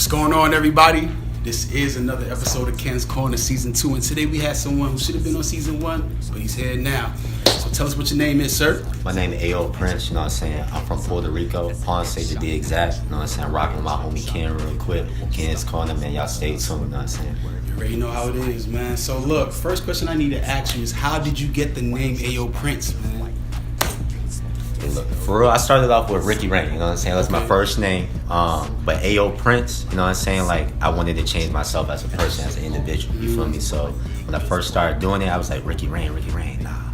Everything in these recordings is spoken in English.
What's going on, everybody? This is another episode of Kenn's Corner Season 2, and today we had someone who should have been on Season 1, but he's here now. So tell us what your name is, sir. My name is Ayo.Prince, you know what I'm saying? I'm from Puerto Rico, Ponce to be exact, you know what I'm saying? Rocking with my homie Kenn real quick. Kenn's Corner, man, y'all stay tuned, you know what I'm saying? You already know how it is, man. So look, first question I need to ask you is, how did you get the name Ayo.Prince, man? Hey, look, for real, I started off with Ricky Rain, you know what I'm saying? That's my first name. But Ayo.Prince, you know what I'm saying? Like, I wanted to change myself as a person, as an individual, you feel me? So when I first started doing it, I was like, Ricky Rain, nah.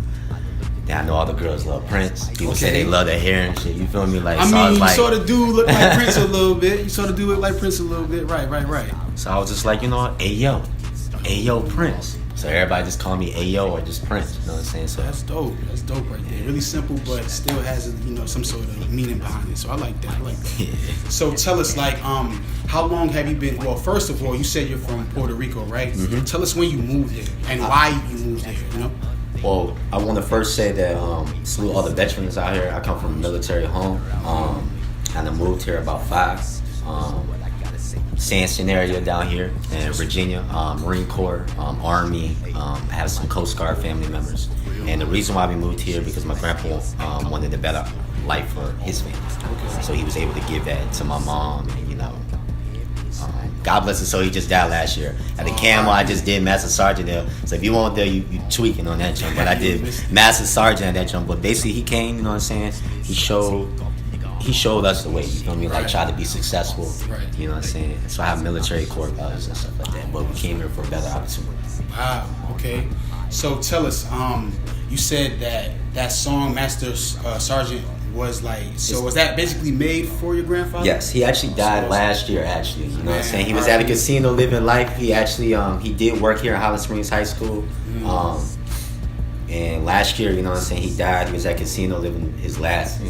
Then I know all the girls love Prince. People say they love their hair and shit, you feel me? Like, I so mean, I was you like, sort of do look like Prince a little bit. Right. So I was just like, you know what? Ayo.Prince. So everybody just call me Ayo or just Prince, you know what I'm saying? So That's dope right there. Really simple, but still has some sort of meaning behind it. So I like that. Yeah. So tell us, like, how long have you been? Well, first of all, you said you're from Puerto Rico, right? Mm-hmm. Tell us when you moved there and why you moved there. You know. Well, I want to first say that salute all the veterans out here. I come from a military home, and I moved here about 5. Same scenario down here in Virginia, Marine Corps, Army. I have some Coast Guard family members, and the reason why we moved here because my grandpa wanted a better life for his family, so he was able to give that to my mom, and God bless his soul, he just died last year. At the Camel, I just did Master Sergeant there. So if you weren't there, you tweaking on that jump. But I did Master Sergeant at that jump. But basically, he came, you know what I'm saying? He showed us the way, you feel me? Like, try to be successful, you know what I'm saying? So I have military corps values and stuff like that. But we came here for a better opportunity. Wow, okay. So tell us, you said that song, Master Sergeant, was like, so was that basically made for your grandfather? Yes, he actually died last year, actually. You know what I'm saying? He was at a casino living life. He actually, he did work here at Highland Springs High School. And last year, you know what I'm saying, he died. He was at casino living his last,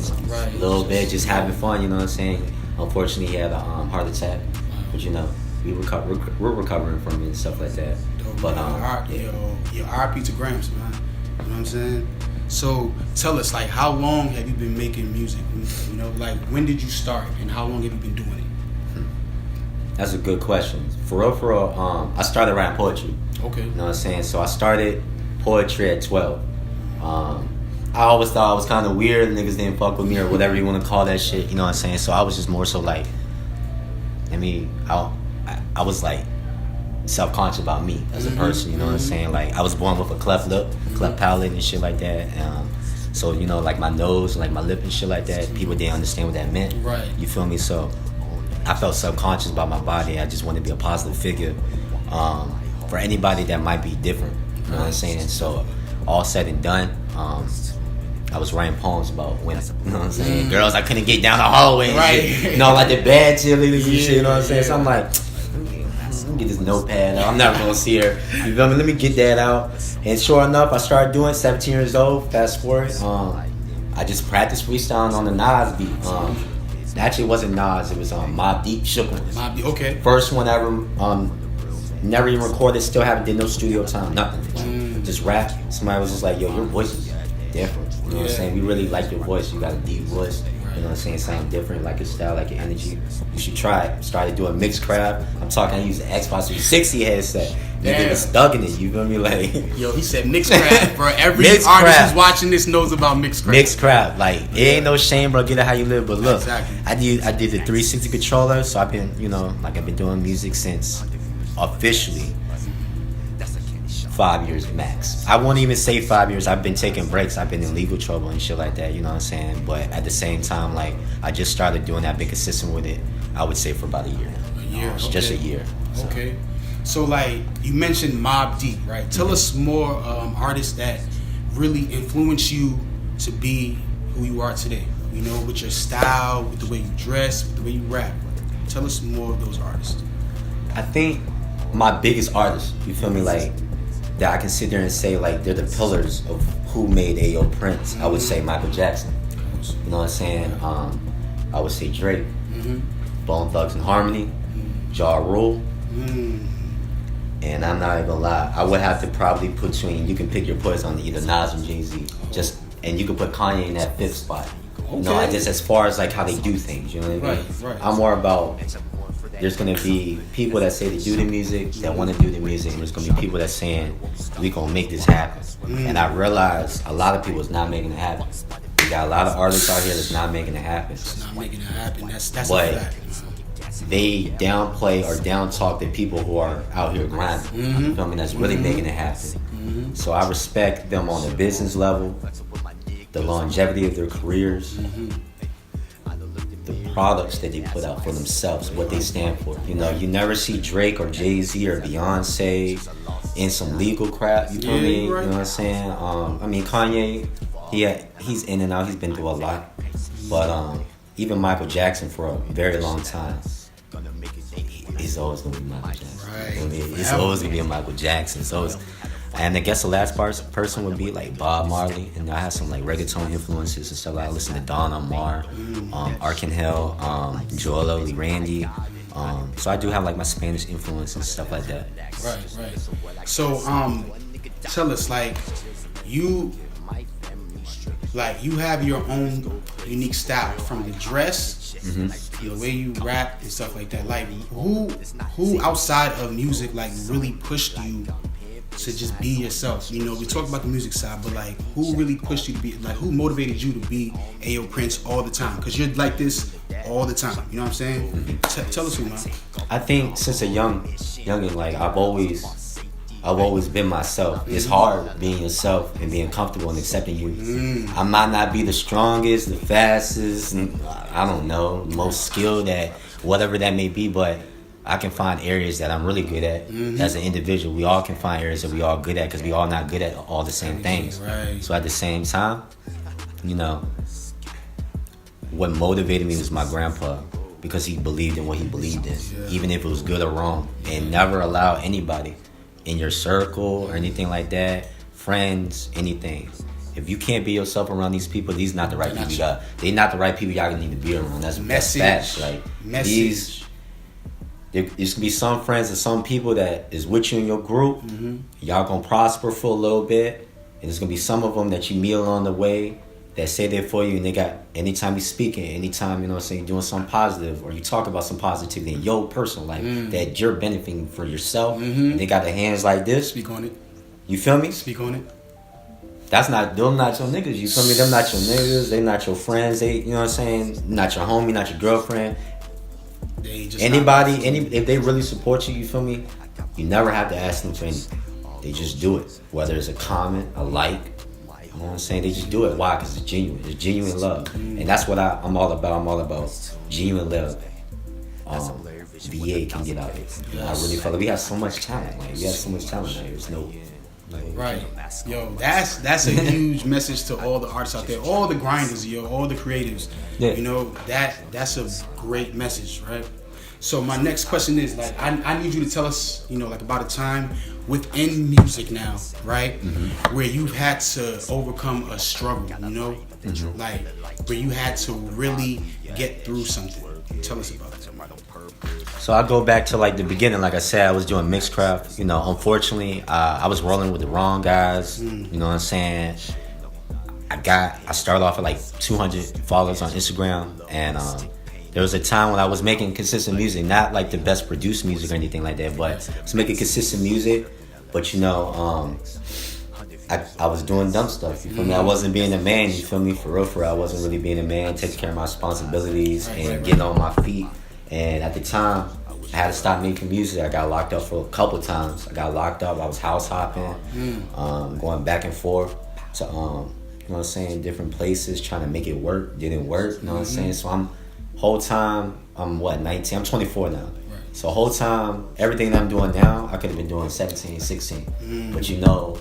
little bit, just having fun, you know what I'm saying? Unfortunately, he had a heart attack. But, we're recovering from it and stuff like that. But, RIP to Gramps, man. You know what I'm saying? So tell us, like, how long have you been making music? You know, like, when did you start and how long have you been doing it? That's a good question. For real, I started writing poetry. Okay. You know what I'm saying? So I started poetry at 12. I always thought I was kind of weird. Niggas didn't fuck with me or whatever you want to call that shit. You know what I'm saying? So I was just more so like, I was like self-conscious about me as a person. You know what I'm saying? Like, I was born with a cleft lip, cleft palate and shit like that. So, like my nose, like my lip and shit like that, people didn't understand what that meant. Right. You feel me? So I felt subconscious about my body. I just wanted to be a positive figure for anybody that might be different. You know what I'm saying? So all said and done, I was writing poems about women. You know what I'm saying? Girls I couldn't get down the hallway and shit. Like the bad cheerleaders and shit, you know what I'm saying? So I'm like, let me get this notepad out. I'm never gonna see her. You feel me? Let me get that out. And sure enough, I started doing it, 17 years old, fast forward. I just practiced freestyling on the Nas beat. Actually, it wasn't Nas, it was Mobb Deep, Shook One. Mobb Deep, okay. First one ever, never even recorded, still haven't did no studio time, nothing. Just rap. Somebody was just like, yo, your voice is different. You know what I'm saying? We really like your voice. You got a deep voice. You know what I'm saying? Sound different, like your style, like your energy. You should try it. Started doing mixed craft. I'm talking, I used the Xbox 360 headset. Nigga was stuck in it, you feel me? Like, yo, he said mixed craft, bro. Every artist who's watching this knows about mixed craft. Mixed craft. Like, it ain't no shame, bro. Get it how you live. But look, exactly. I did the 360 controller, so I've been, I've been doing music since officially 5 years max. I won't even say 5 years. I've been taking breaks. I've been in legal trouble and shit like that, you know what I'm saying? But at the same time, like, I just started doing that, been consistent with it, I would say for about a year. Okay. Just a year. So. Okay. So, like, you mentioned Mobb Deep, right? Tell us more artists that really influenced you to be who you are today. You know, with your style, with the way you dress, with the way you rap. Tell us more of those artists. I think my biggest artists, you feel me, like, that I can sit there and say, like, they're the pillars of who made Ayo.Prince. I would say Michael Jackson. You know what I'm saying? I would say Drake. Bone Thugs and Harmony. Ja Rule. And I'm not even gonna lie, I would have to probably put between, you can pick your poison on either Nas and Jay-Z. And you can put Kanye in that 5th spot. Okay. You know, just as far as like how they do things, you know what I mean? Right. I'm more about there's gonna be people that say they do the music, that want to do the music, and there's gonna be people that saying we gonna make this happen. And I realize a lot of people is not making it happen. We got a lot of artists out here that's not making it happen. It's not making it happen. That's But a fact. they downplay or down talk the people who are out here grinding. You feel me? That's really making it happen. So I respect them on the business level, the longevity of their careers, the products that they put out for themselves, what they stand for. You know, you never see Drake or Jay-Z or Beyonce in some legal crap. You feel me? Right. You know what I'm saying? I mean, Kanye, he's in and out. He's been through a lot. But even Michael Jackson for a very long time, he's always gonna be Michael Jackson. Right. You know what I mean? He's always gonna be a Michael Jackson. So and I guess the last person would be like Bob Marley, and I have some like reggaeton influences and stuff. I listen to Don Omar, Arcangel, Joel Lee Randy. So I do have like my Spanish influences and stuff like that. Right. So tell us, like you have your own unique style, from the dress, the way you rap and stuff like that. Like who outside of music like really pushed you to just be yourself? You know, we talk about the music side, but like who really pushed you to be, like who motivated you to be Ayo.Prince all the time? Because you're like this all the time. You know what I'm saying? Tell us who, man. I think since a youngin', like I've always been myself. It's hard being yourself and being comfortable and accepting you. I might not be the strongest, the fastest, I don't know, most skilled at whatever that may be, but I can find areas that I'm really good at as an individual. We all can find areas that we all good at because we all not good at all the same things. Right. So at the same time, you know, what motivated me was my grandpa, because he believed in what he believed in, even if it was good or wrong, and never allow anybody in your circle or anything like that, friends, anything. If you can't be yourself around these people, these not the right people you got. They not the right people y'all need to be around. That's facts. Like these, there's gonna be some friends and some people that is with you in your group. Y'all gonna prosper for a little bit, and there's gonna be some of them that you meet along the way that say they're for you, and they got, anytime you speaking, anytime, you know what I'm saying, doing something positive, or you talk about some positivity in your personal life, that you're benefiting for yourself, and they got their hands like this. Speak on it. You feel me? Speak on it. Them not your niggas, you feel me? Them not your niggas, they not your friends, they, you know what I'm saying, not your homie, not your girlfriend. They just if they really support you, you feel me? You never have to ask them for anything. They just do it. Whether it's a comment, a like, you know what I'm saying? They just do it. Why? Because it's genuine. It's genuine love. And that's what I'm all about. I'm all about genuine love. VA can get out here. You know, I really feel like we have so much talent. Like, we have so much talent out here. There's no... Right. Yo, that's a huge message to all the artists out there, all the grinders, yo, all the creatives. Yeah. You know, that's a great message, right? So my next question is, like, I need you to tell us, you know, like, about a time within music now, right, where you've had to overcome a struggle, you know, like where you had to really get through something. Tell us about it. So I go back to like the beginning. Like I said, I was doing mixcraft. You know, unfortunately, I was rolling with the wrong guys. You know what I'm saying? I started off at like 200 followers on Instagram, and there was a time when I was making consistent music, not like the best produced music or anything like that, but I was making consistent music. But you know, I was doing dumb stuff. You feel me? I wasn't being a man. You feel me? For real, I wasn't really being a man, taking care of my responsibilities and getting on my feet. And at the time, I had to stop making music. I got locked up for a couple times. I got locked up. I was house hopping, going back and forth to, you know what I'm saying, different places, trying to make it work. Didn't work, you know what I'm saying? So whole time, I'm 19? I'm 24 now. So whole time, everything that I'm doing now, I could have been doing 17, 16. But you know,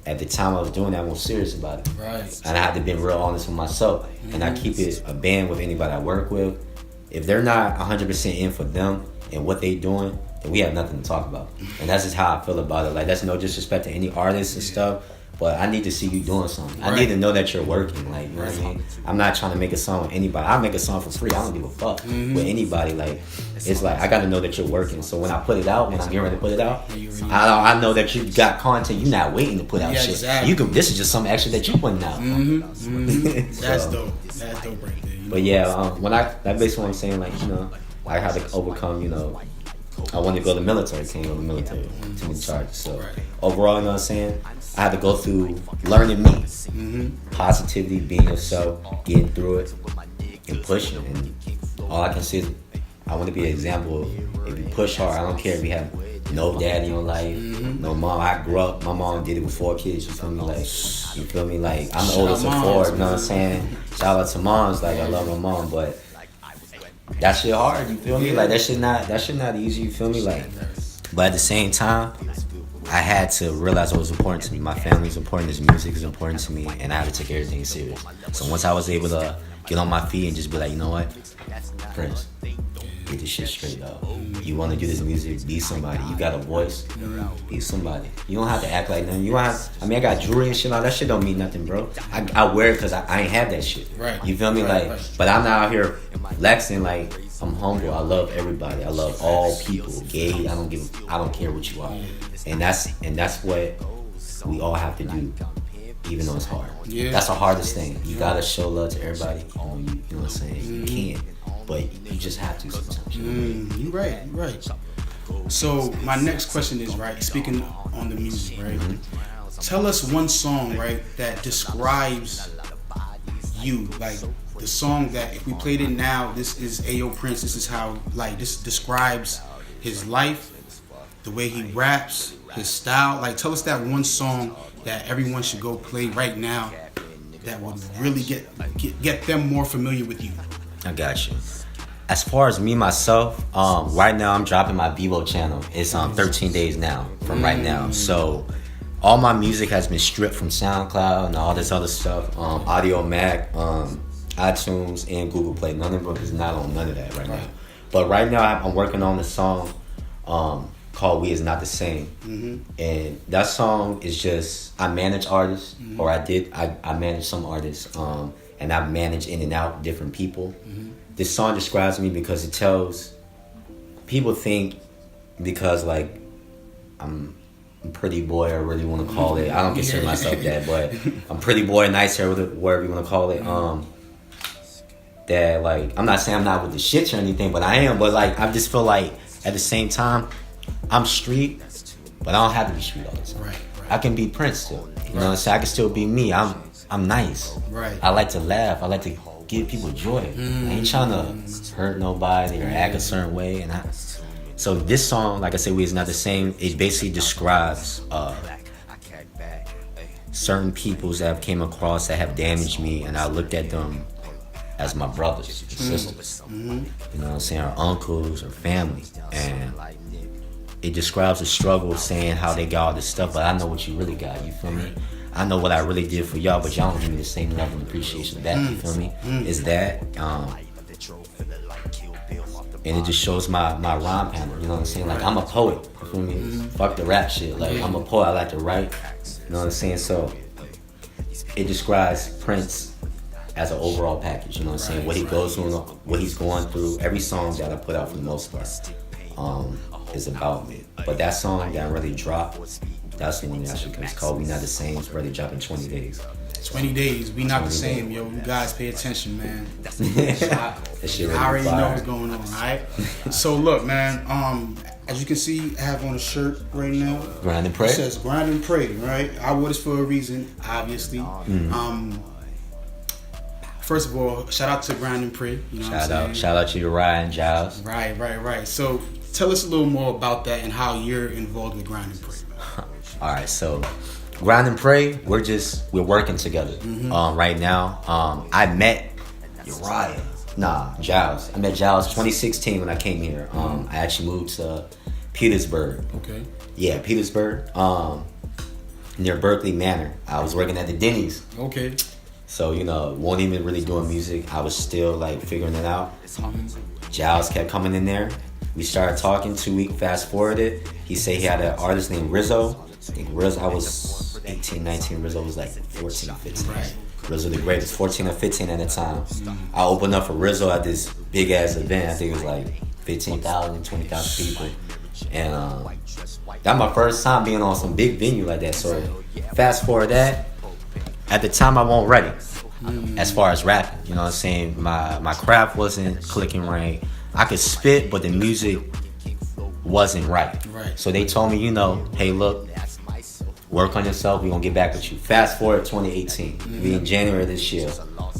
at the time I was doing that, I was serious about it. Right. And I had to be real honest with myself. And I keep it a band with anybody I work with. If they're not 100% in for them and what they doing, then we have nothing to talk about. And that's just how I feel about it. Like, that's no disrespect to any artists and stuff, but I need to see you doing something. I need to know that you're working. Like, you know what I mean? I'm not trying to make a song with anybody. I make a song for free. I don't give a fuck with anybody. Like, it's like, I got to know that you're working. So when I put it out, when I'm getting ready to put it out, I know that you got content. You're not waiting to put out shit. Exactly. This is just some extra that you're putting out. That's dope. That's dope right there. But yeah, that's basically what I'm saying. Like, you know, I had to overcome, I wanted to go to the military, can't go to the military, too many charges. So overall, you know what I'm saying? I had to go through learning me, positivity, being yourself, getting through it, and pushing. And all I can say is I want to be an example of if you push hard. I don't care if you have no daddy in your life, no mom. I grew up, my mom did it with 4 kids, you feel me? Like, I'm the oldest of 4, you know what I'm saying? Shout out to moms, like, I love my mom, but that shit hard, you feel me? Like, that shit not easy, you feel me? Like, but at the same time, I had to realize what was important to me. My family's important, this music is important to me, and I had to take everything serious. So once I was able to get on my feet and just be like, you know what, Prince, get this shit straight up. You want to do this music, be somebody. You got a voice, be somebody. You don't have to act like them. I got jewelry and shit. All that shit don't mean nothing, bro. I wear it because I ain't have that shit. Right. You feel me? Right. But I'm not out here flexing like I'm humble. I love everybody. I love all people. Gay. I don't care what you are. And that's what we all have to do, even though it's hard. Yeah. That's the hardest thing. You gotta show love to everybody. You know what I'm saying? You can. But you just have to sometimes. You're right. So my next question is, right, speaking on the music, right? Tell us one song, right, that describes you. Like the song that if we played it now, this is Ayo.Prince. This is how, like, this describes his life, the way he raps, his style. Like, tell us that one song that everyone should go play right now that would really get them more familiar with you. I got you. As far as me, myself, right now I'm dropping my Bebo channel. It's 13 days now from right now. So all my music has been stripped from SoundCloud and all this other stuff. Audio Mac, iTunes, and Google Play. None of them is not on none of that right now. But right now I'm working on a song called We Is Not the Same. And that song is just, I manage artists, or I manage some artists. And I've managed in and out different people. This song describes me because it tells people think because like I'm a pretty boy, I really want to call it. I don't consider myself that, but I'm pretty boy, nice hair, whatever you want to call it. That like I'm not saying I'm not with the shits or anything, but I am. But like I just feel like at the same time I'm street, but I don't have to be street all the time. Right. I can be Prince still. You know what I'm saying? I can still be me. I'm nice. Right. I like to laugh. I like to give people joy. I ain't trying to hurt nobody or act a certain way. So this song, like I said, We Is Not the Same. It basically describes certain peoples that I've came across that have damaged me, and I looked at them as my brothers and sisters. You know what I'm saying? Or uncles or family. And it describes the struggle, saying how they got all this stuff, but I know what you really got. You feel me? I know what I really did for y'all, but y'all don't give me the same level of appreciation of that. You feel me? Is that and it just shows my rhyme pattern. You know what I'm saying? Like I'm a poet. You feel me? Fuck the rap shit. Like I'm a poet. I like to write. You know what I'm saying? So it describes Prince as an overall package. You know what I'm saying? What he goes through, what he's going through. Every song that I put out for the most part is about me. But that song that really dropped, that's the one that it's called We Not the Same. It's ready to drop in 20 days. 20 days. We not the same, yo. You guys pay attention, man. That shit I already know what's going on, alright? So look, man, as you can see, I have on a shirt right now. Grind and Pray. It says Grind and Pray, right? I wore this for a reason, obviously. First of all, shout out to Grind and Pray. You know what I'm saying? Shout out to you, Ryan Giles. Right. So tell us a little more about that and how you're involved with Grind and Pray. Alright, so Grind and Pray, we're working together. Right now. I met Giles. I met Giles 2016 when I came here. I actually moved to Petersburg. Okay. Yeah, Petersburg. Near Berkeley Manor. I was working at the Denny's. Okay. So, wasn't even really doing music. I was still like figuring it out. Giles kept coming in there. We started talking. 2 weeks fast forwarded. He said he had an artist named Rizzo. I was 18, 19. Rizzo was like 14, 15. Right. Rizzo the greatest, 14 or 15 at the time. I opened up for Rizzo at this big ass event. I think it was like 15,000, 20,000 people. And that was my first time being on some big venue like that. So fast forward that. At the time, I wasn't ready as far as rapping. You know what I'm saying? My craft wasn't clicking right. I could spit, but the music wasn't right. Right. So they told me, hey, look, work on yourself. We're gonna get back with you. Fast forward 2018. We in January this year.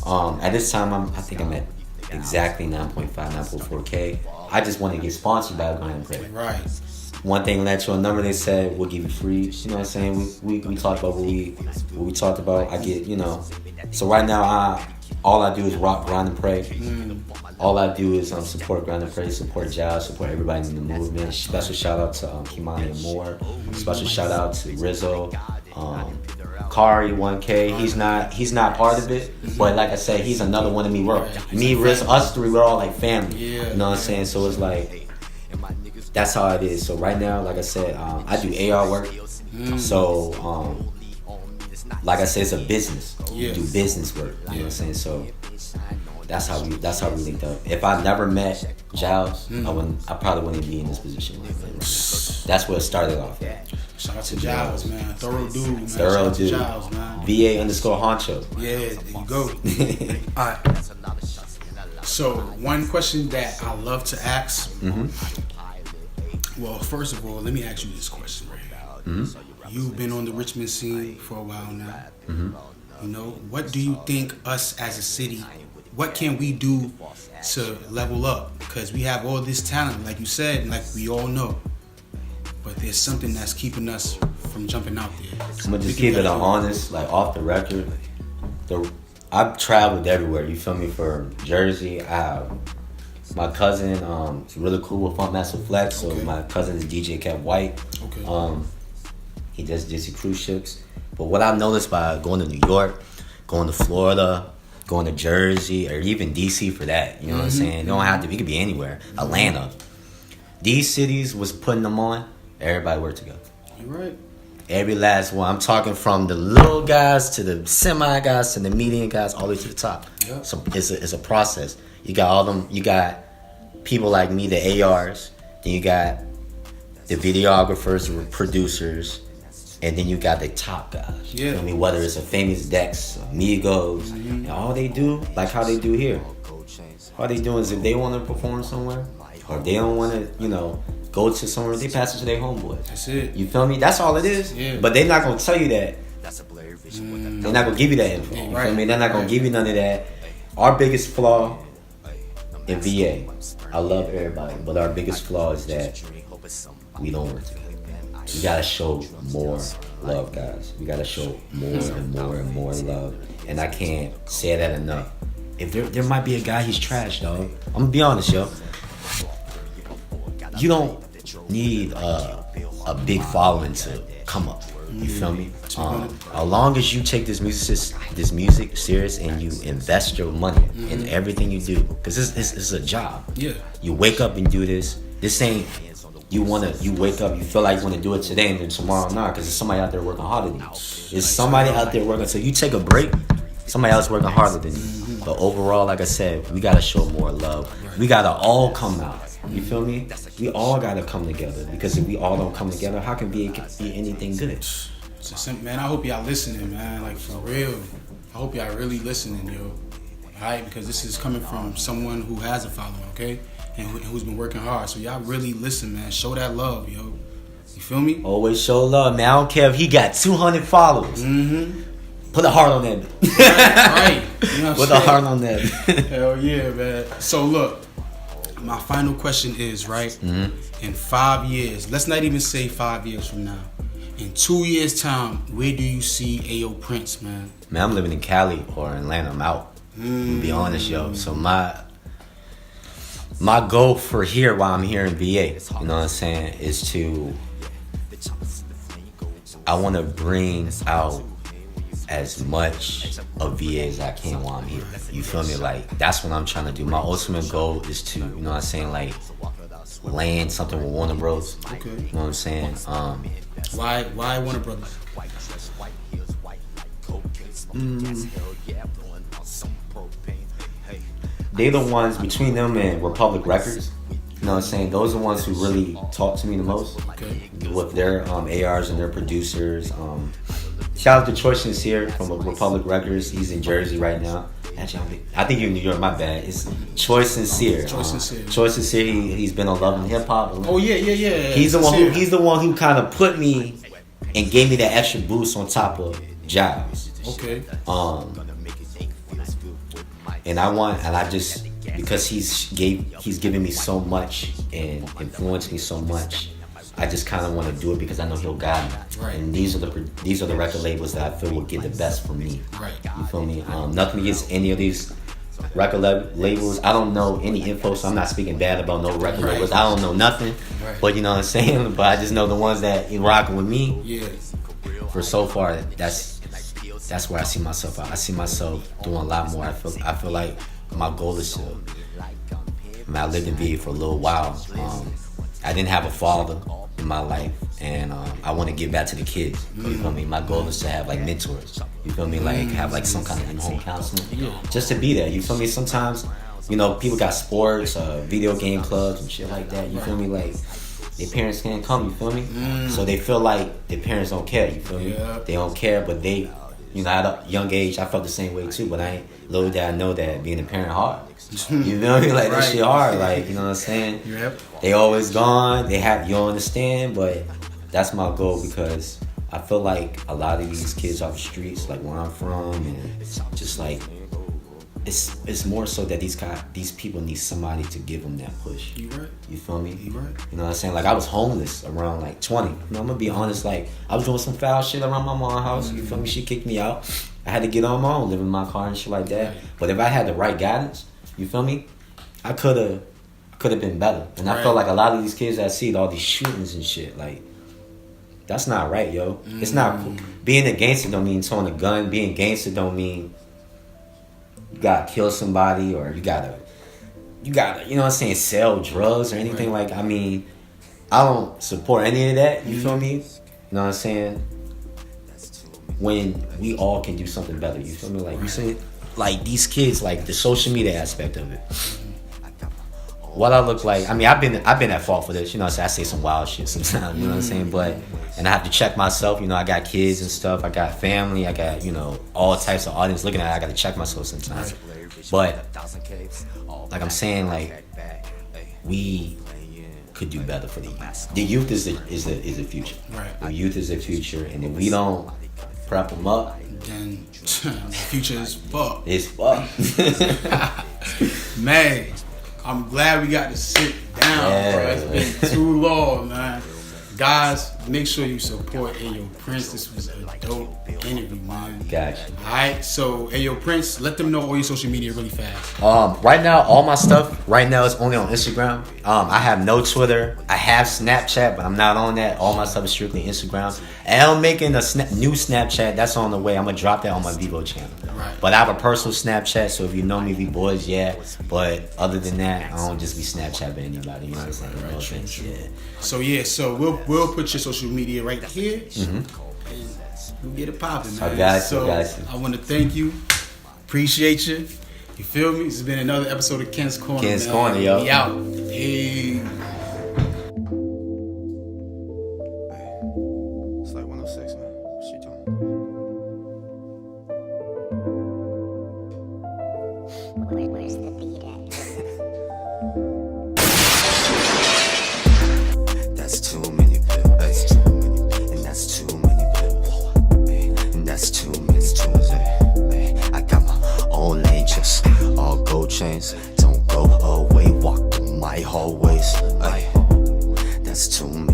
At this time, I think I'm at exactly 9.5, 9.4K. I just want to get sponsored by Grind and Pray. Right. One thing led to a number. They said we'll give you free. You know what I'm saying? We talked about what we talked about. I get So right now, all I do is rock, grind, and pray. All I do is support Grind and Pray, support Josh, support everybody in the movement. Special shout out to Kimani and Moore. Special shout out to Rizzo. Kari 1K. He's not part of it, but like I said, he's another one of me. Me, Rizzo, us three, we're all like family. Yeah. You know what I'm saying? So it's like. That's how it is. So right now, like I said, I do AR work. So, like I said, it's a business. Yeah. We do business work. You know what I'm saying? So that's how we linked up. If I never met Giles, I probably wouldn't be in this position. That's where it started off at. Shout out to Giles, man. Thorough dude, man. Thorough dude. Giles, man. VA_Honcho. Yeah, there you go. Alright. So one question that I love to ask. Well, first of all, let me ask you this question right here. You've been on the Richmond scene for a while now. What do you think us as a city, what can we do to level up? Because we have all this talent, like you said, and like we all know. But there's something that's keeping us from jumping out there. I'm going to just keep it honest, like off the record. I've traveled everywhere, you feel me, from Jersey. My cousin is really cool with Funkmaster Flex, so my cousin is DJ Kev White. Okay. He does Disney cruise ships. But what I've noticed by going to New York, going to Florida, going to Jersey, or even DC for that, you know what I'm saying? It don't have to, it could be anywhere. Atlanta. These cities was putting them on, everybody worked together. You're right. Every last one. I'm talking from the little guys to the semi guys to the medium guys, all the way to the top. Yep. So it's a process. You got all them. You got people like me, the ARs. Then you got the videographers, the producers, and then you got the top guys. Yeah. I mean, whether it's a Famous Dex, Amigos, and all they do, like how they do here. All they do is if they want to perform somewhere, or if they don't want to, go to somewhere, they pass it to their homeboys. That's it. You feel me? That's all it is. Yeah. But they're not gonna tell you that. They're not gonna give you that info. You feel me? They're not gonna give you none of that. Our biggest flaw in VA, I love everybody, but our biggest flaw is that we don't work together. We gotta show more love, guys. We gotta show more and more and more love. And I can't say that enough. If there might be a guy, he's trash, dog. I'm gonna be honest, yo. You don't need a big following to come up. You feel me? As long as you take this music serious and you invest your money in everything you do, because it's a job. Yeah. You wake up and do this. This ain't you wake up, you feel like you want to do it today and then tomorrow not, because there's somebody out there working harder than you. There's somebody out there working. So you take a break, somebody else working harder than you. But overall, like I said, we gotta show more love. We gotta all come out. You feel me? We all gotta come together, because if we all don't come together, how can be anything good? It's a simple, man. I hope y'all listening, man. Like for real. I hope y'all really listening, yo. Alright, because this is coming from someone who has a following, okay, and who's been working hard. So y'all really listen, man. Show that love, yo. You feel me? Always show love, man. I don't care if he got 200 followers. Put a heart on that. Right. You know Put a heart on that. Hell yeah, man. So look, my final question is, right, in 5 years, let's not even say 5 years from now, in 2 years' time, where do you see Ayo.Prince, man? Man, I'm living in Cali or Atlanta. I'm out. To be honest, yo. So my goal for here, while I'm here in VA, you know what I'm saying, is I want to bring out as much of VA as I can while I'm here. You feel me? Like, that's what I'm trying to do. My ultimate goal is to, you know what I'm saying, like, land something with Warner Bros. Okay. You know what I'm saying? Why Warner Brothers? They're the ones, between them and Republic Records, you know what I'm saying, those are the ones who really talk to me the most. Okay. With their ARs and their producers. Shout out to Choices here from Republic Records. He's in Jersey right now. Actually, I think you're in New York. My bad. It's Troy Sincere. Troy Sincere. Troy Sincere. He's been on Love and Hip Hop. Oh yeah. He's the one who kind of put me and gave me that extra boost on top of jobs. Okay. And I just because he's given me so much and influenced me so much. I just kind of want to do it because I know he'll guide me. Right. And these are the record labels that I feel will get the best from me. Right. You feel me? Nothing against any of these record labels. I don't know any info, so I'm not speaking bad about no record labels. I don't know nothing. Right. But you know what I'm saying? But I just know the ones that rocking with me. Yeah. For so far, that's where I see myself. I see myself doing a lot more. I feel like my goal is to. I lived in VA for a little while. I didn't have a father in my life, and I want to give back to the kids. You feel me? My goal is to have like mentors. You feel me? Like have like some kind of in-home counseling, just to be there. You feel me? Sometimes, people got sports, video game clubs and shit like that. You feel me? Like their parents can't come. You feel me? So they feel like their parents don't care. You feel me? Yeah. They don't care, but they, at a young age, I felt the same way too. But little did I know that being a parent hard. You feel me? Like that shit hard. Like, you know what I'm saying? Yep. They always gone. You don't understand, but that's my goal because I feel like a lot of these kids off the streets, like where I'm from, and just like it's more so that these people need somebody to give them that push. You right. You feel me? You right. You know what I'm saying? Like I was homeless around like 20. I'm gonna be honest. Like I was doing some foul shit around my mom's house. You feel me? She kicked me out. I had to get on my own, live in my car and shit like that. But if I had the right guidance, you feel me? I could have been better. And I felt like a lot of these kids that I see all these shootings and shit, like that's not right, yo. It's not cool. Being a gangster don't mean throwing a gun. Being gangster don't mean you gotta kill somebody or you gotta, you know what I'm saying, sell drugs or anything like. I mean, I don't support any of that. You feel me? You know what I'm saying? When we all can do something better, you feel me? Like you say, like these kids, like the social media aspect of it. What I look like, I mean, I've been at fault for this. You know, so I say some wild shit sometimes. You know what I'm saying? But and I have to check myself. I got kids and stuff. I got family. I got all types of audience looking at it. I got to check myself sometimes. But like I'm saying, like we could do better for the youth. The youth is the future. Right. The youth is the future, and if we don't prep them up, then the future is fucked. It's fucked. Man, I'm glad we got to sit down, bro. It's been too long, man. Guys, make sure you support Ayo.Prince. This was a dope interview, man. Gotcha. Alright, so Ayo.Prince, let them know all your social media really fast. Right now, all my stuff right now is only on Instagram. I have no Twitter. I have Snapchat, but I'm not on that. All my stuff is strictly Instagram. And I'm making a new Snapchat. That's on the way. I'm gonna drop that on my Vivo channel. Right. But I have a personal Snapchat, so if you know me, we boys, yeah. But other than that, I don't just be Snapchatting anybody. You know what I'm saying? No offense, yeah. So we'll put your social media right here, and we'll get it popping, man. I want to thank you, appreciate you. You feel me? This has been another episode of Kenn's Corner. Kenn's Corner, yo. We out. Hey. It's like 106, man. What you doing? Where's the beat at? That's too many pills, and that's too many pills, and that's too many tools. I got my own lane, just all gold chains. Don't go away, walk through my hallways. That's too many.